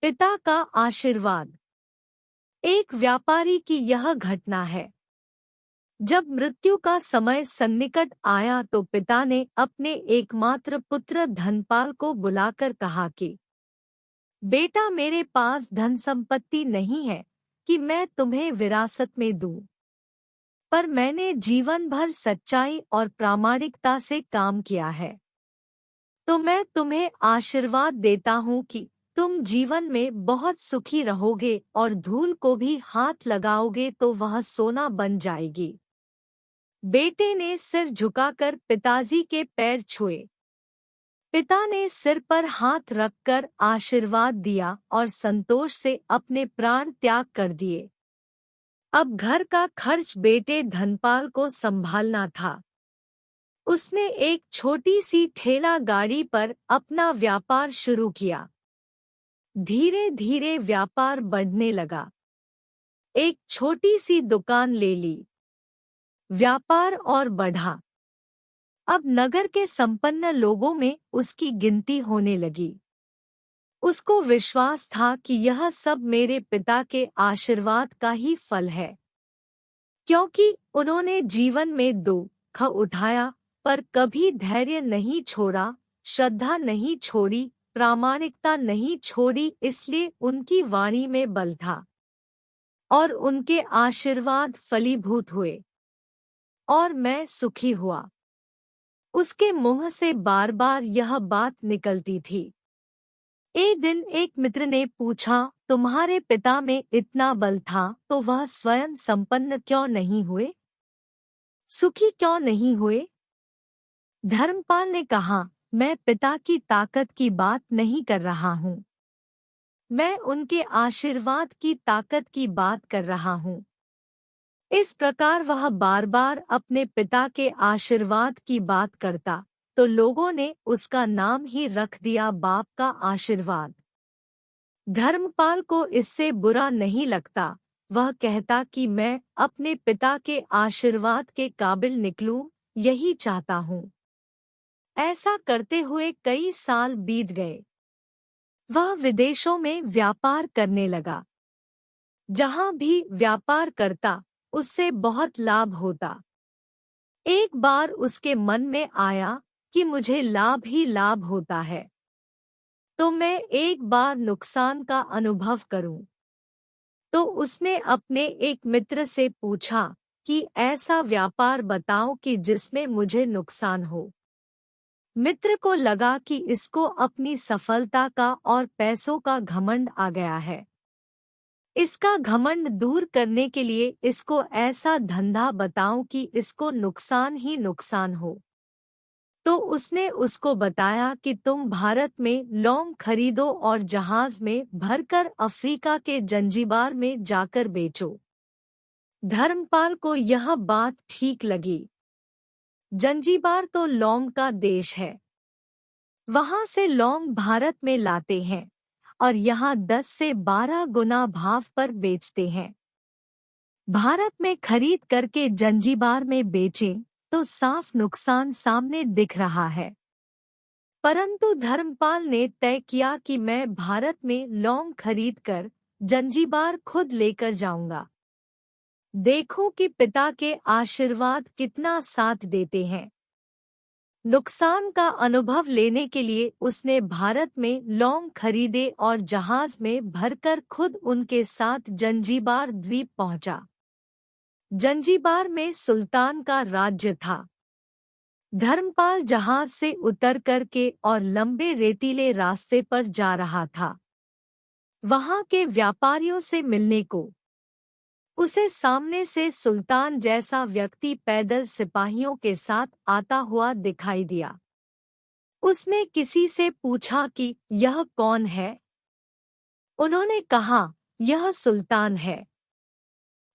पिता का आशीर्वाद। एक व्यापारी की यह घटना है। जब मृत्यु का समय सन्निकट आया तो पिता ने अपने एकमात्र पुत्र धनपाल को बुलाकर कहा कि बेटा, मेरे पास धन संपत्ति नहीं है कि मैं तुम्हें विरासत में दूं, पर मैंने जीवन भर सच्चाई और प्रामाणिकता से काम किया है, तो मैं तुम्हें आशीर्वाद देता हूँ कि तुम जीवन में बहुत सुखी रहोगे और धूल को भी हाथ लगाओगे तो वह सोना बन जाएगी। बेटे ने सिर झुकाकर पिताजी के पैर छुए। पिता ने सिर पर हाथ रखकर आशीर्वाद दिया और संतोष से अपने प्राण त्याग कर दिए। अब घर का खर्च बेटे धनपाल को संभालना था। उसने एक छोटी सी ठेला गाड़ी पर अपना व्यापार शुरू किया। धीरे धीरे व्यापार बढ़ने लगा। एक छोटी सी दुकान ले ली। व्यापार और बढ़ा। अब नगर के संपन्न लोगों में उसकी गिनती होने लगी। उसको विश्वास था कि यह सब मेरे पिता के आशीर्वाद का ही फल है, क्योंकि उन्होंने जीवन में दुख उठाया पर कभी धैर्य नहीं छोड़ा, श्रद्धा नहीं छोड़ी, प्रामाणिकता नहीं छोड़ी। इसलिए उनकी वाणी में बल था और उनके आशीर्वाद फलीभूत हुए और मैं सुखी हुआ। उसके मुंह से बार बार यह बात निकलती थी। एक दिन एक मित्र ने पूछा, तुम्हारे पिता में इतना बल था तो वह स्वयं संपन्न क्यों नहीं हुए, सुखी क्यों नहीं हुए? धर्मपाल ने कहा, मैं पिता की ताकत की बात नहीं कर रहा हूँ, मैं उनके आशीर्वाद की ताकत की बात कर रहा हूँ। इस प्रकार वह बार बार अपने पिता के आशीर्वाद की बात करता तो लोगों ने उसका नाम ही रख दिया बाप का आशीर्वाद। धर्मपाल को इससे बुरा नहीं लगता। वह कहता कि मैं अपने पिता के आशीर्वाद के काबिल निकलूं, यही चाहता हूँ। ऐसा करते हुए कई साल बीत गए। वह विदेशों में व्यापार करने लगा। जहां भी व्यापार करता उससे बहुत लाभ होता। एक बार उसके मन में आया कि मुझे लाभ ही लाभ होता है, तो मैं एक बार नुकसान का अनुभव करूं। तो उसने अपने एक मित्र से पूछा कि ऐसा व्यापार बताओ कि जिसमें मुझे नुकसान हो। मित्र को लगा कि इसको अपनी सफलता का और पैसों का घमंड आ गया है। इसका घमंड दूर करने के लिए इसको ऐसा धंधा बताऊं कि इसको नुकसान ही नुकसान हो। तो उसने उसको बताया कि तुम भारत में लौंग खरीदो और जहाज में भरकर अफ्रीका के जंजीबार में जाकर बेचो। धर्मपाल को यह बात ठीक लगी। जंजीबार तो लौंग का देश है। वहां से लौंग भारत में लाते हैं और यहाँ 10 से 12 गुना भाव पर बेचते हैं। भारत में खरीद करके जंजीबार में बेचें तो साफ नुकसान सामने दिख रहा है। परंतु धर्मपाल ने तय किया कि मैं भारत में लौंग खरीदकर जंजीबार खुद लेकर जाऊंगा। देखूं कि पिता के आशीर्वाद कितना साथ देते हैं। नुकसान का अनुभव लेने के लिए उसने भारत में लौंग खरीदे और जहाज में भरकर खुद उनके साथ जंजीबार द्वीप पहुंचा। जंजीबार में सुल्तान का राज्य था। धर्मपाल जहाज से उतर करके और लंबे रेतीले रास्ते पर जा रहा था वहां के व्यापारियों से मिलने को। उसे सामने से सुल्तान जैसा व्यक्ति पैदल सिपाहियों के साथ आता हुआ दिखाई दिया। उसने किसी से पूछा कि यह कौन है? उन्होंने कहा, यह सुल्तान है।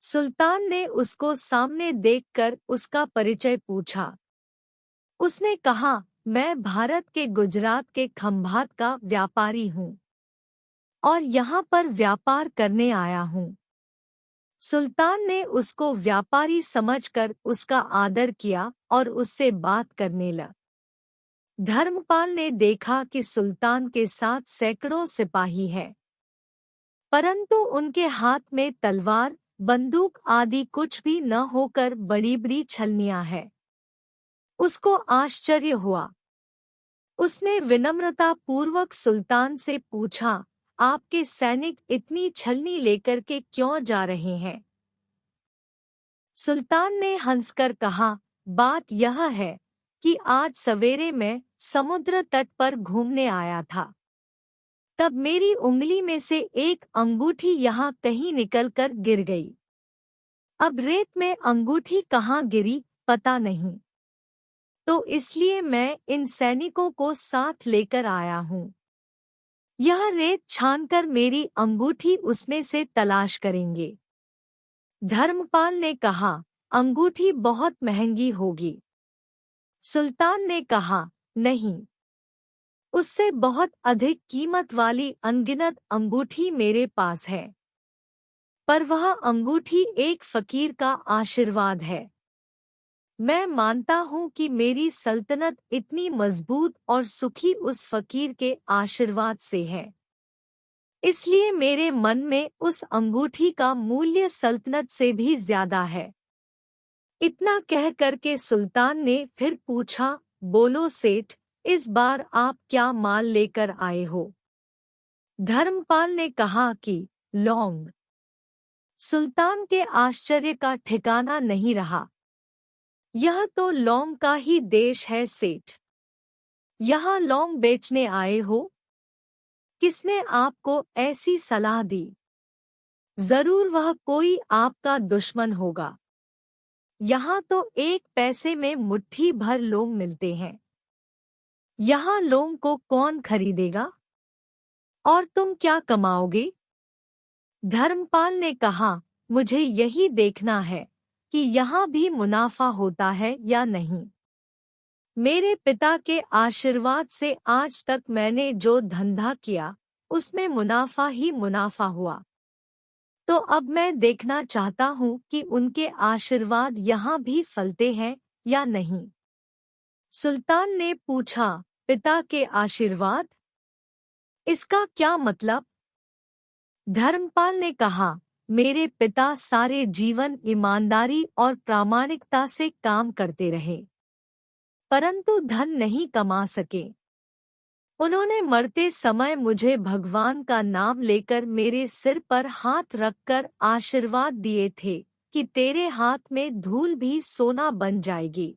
सुल्तान ने उसको सामने देखकर उसका परिचय पूछा। उसने कहा, मैं भारत के गुजरात के खंभात का व्यापारी हूँ और यहाँ पर व्यापार करने आया हूँ। सुल्तान ने उसको व्यापारी समझकर उसका आदर किया और उससे बात करने लगा। धर्मपाल ने देखा कि सुल्तान के साथ सैकड़ों सिपाही हैं। परंतु उनके हाथ में तलवार, बंदूक आदि कुछ भी न होकर बड़ी बड़ी छलनियां हैं। उसको आश्चर्य हुआ। उसने विनम्रता पूर्वक सुल्तान से पूछा, आपके सैनिक इतनी छलनी लेकर के क्यों जा रहे हैं? सुल्तान ने हंसकर कहा, बात यह है कि आज सवेरे मैं समुद्र तट पर घूमने आया था। तब मेरी उंगली में से एक अंगूठी यहाँ कहीं निकलकर गिर गई। अब रेत में अंगूठी कहाँ गिरी पता नहीं, तो इसलिए मैं इन सैनिकों को साथ लेकर आया हूँ। यह रेत छानकर मेरी अंगूठी उसमें से तलाश करेंगे। धर्मपाल ने कहा, अंगूठी बहुत महंगी होगी। सुल्तान ने कहा, नहीं, उससे बहुत अधिक कीमत वाली अनगिनत अंगूठी मेरे पास है। पर वह अंगूठी एक फकीर का आशीर्वाद है। मैं मानता हूँ कि मेरी सल्तनत इतनी मजबूत और सुखी उस फकीर के आशीर्वाद से है। इसलिए मेरे मन में उस अंगूठी का मूल्य सल्तनत से भी ज्यादा है। इतना कह करके सुल्तान ने फिर पूछा, बोलो सेठ, इस बार आप क्या माल लेकर आए हो? धर्मपाल ने कहा कि लौंग। सुल्तान के आश्चर्य का ठिकाना नहीं रहा। यह तो लौंग का ही देश है सेठ। यहाँ लौंग बेचने आए हो? किसने आपको ऐसी सलाह दी? जरूर वह कोई आपका दुश्मन होगा। यहाँ तो 1 पैसे में मुट्ठी भर लौंग मिलते हैं। यहाँ लौंग को कौन खरीदेगा? और तुम क्या कमाओगे? धर्मपाल ने कहा, मुझे यही देखना है कि यहाँ भी मुनाफा होता है या नहीं। मेरे पिता के आशीर्वाद से आज तक मैंने जो धंधा किया उसमें मुनाफा ही मुनाफा हुआ। तो अब मैं देखना चाहता हूँ कि उनके आशीर्वाद यहाँ भी फलते हैं या नहीं। सुल्तान ने पूछा, पिता के आशीर्वाद? इसका क्या मतलब? धर्मपाल ने कहा, मेरे पिता सारे जीवन ईमानदारी और प्रामाणिकता से काम करते रहे, परंतु धन नहीं कमा सके। उन्होंने मरते समय मुझे भगवान का नाम लेकर मेरे सिर पर हाथ रखकर आशीर्वाद दिए थे कि तेरे हाथ में धूल भी सोना बन जाएगी।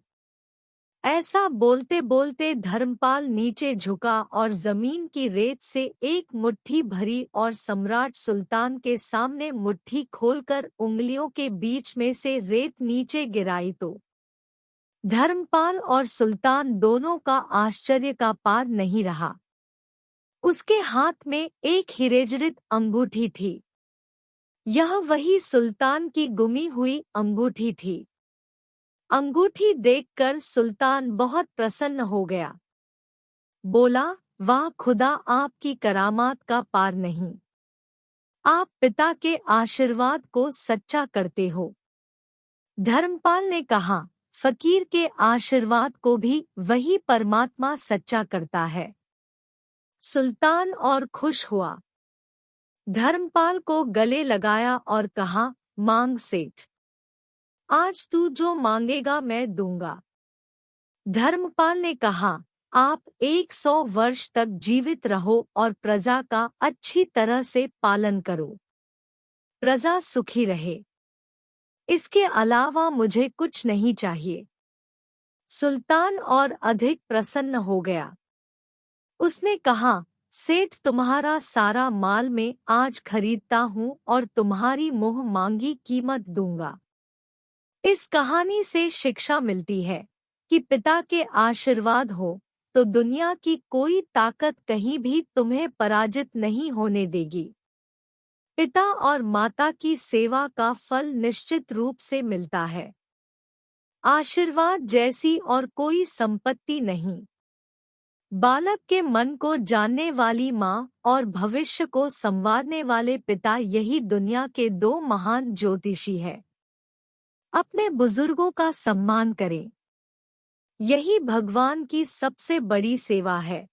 ऐसा बोलते बोलते धर्मपाल नीचे झुका और जमीन की रेत से एक मुट्ठी भरी और सम्राट सुल्तान के सामने मुट्ठी खोलकर उंगलियों के बीच में से रेत नीचे गिराई तो धर्मपाल और सुल्तान दोनों का आश्चर्य का पार नहीं रहा। उसके हाथ में एक हिरेजड़ित अंगूठी थी। यह वही सुल्तान की गुमी हुई अंगूठी थी। अंगूठी देखकर सुल्तान बहुत प्रसन्न हो गया। बोला, वाह खुदा, आपकी करामात का पार नहीं। आप पिता के आशीर्वाद को सच्चा करते हो। धर्मपाल ने कहा, फकीर के आशीर्वाद को भी वही परमात्मा सच्चा करता है। सुल्तान और खुश हुआ। धर्मपाल को गले लगाया और कहा, मांग सेठ, आज तू जो मांगेगा मैं दूंगा। धर्मपाल ने कहा, आप 100 वर्ष तक जीवित रहो और प्रजा का अच्छी तरह से पालन करो, प्रजा सुखी रहे। इसके अलावा मुझे कुछ नहीं चाहिए। सुल्तान और अधिक प्रसन्न हो गया। उसने कहा, सेठ, तुम्हारा सारा माल मैं आज खरीदता हूँ और तुम्हारी मुँह मांगी कीमत दूंगा। इस कहानी से शिक्षा मिलती है कि पिता के आशीर्वाद हो तो दुनिया की कोई ताकत कहीं भी तुम्हें पराजित नहीं होने देगी। पिता और माता की सेवा का फल निश्चित रूप से मिलता है। आशीर्वाद जैसी और कोई संपत्ति नहीं। बालक के मन को जानने वाली माँ और भविष्य को संवारने वाले पिता, यही दुनिया के 2 महान ज्योतिषी हैं। अपने बुजुर्गों का सम्मान करें। यही भगवान की सबसे बड़ी सेवा है।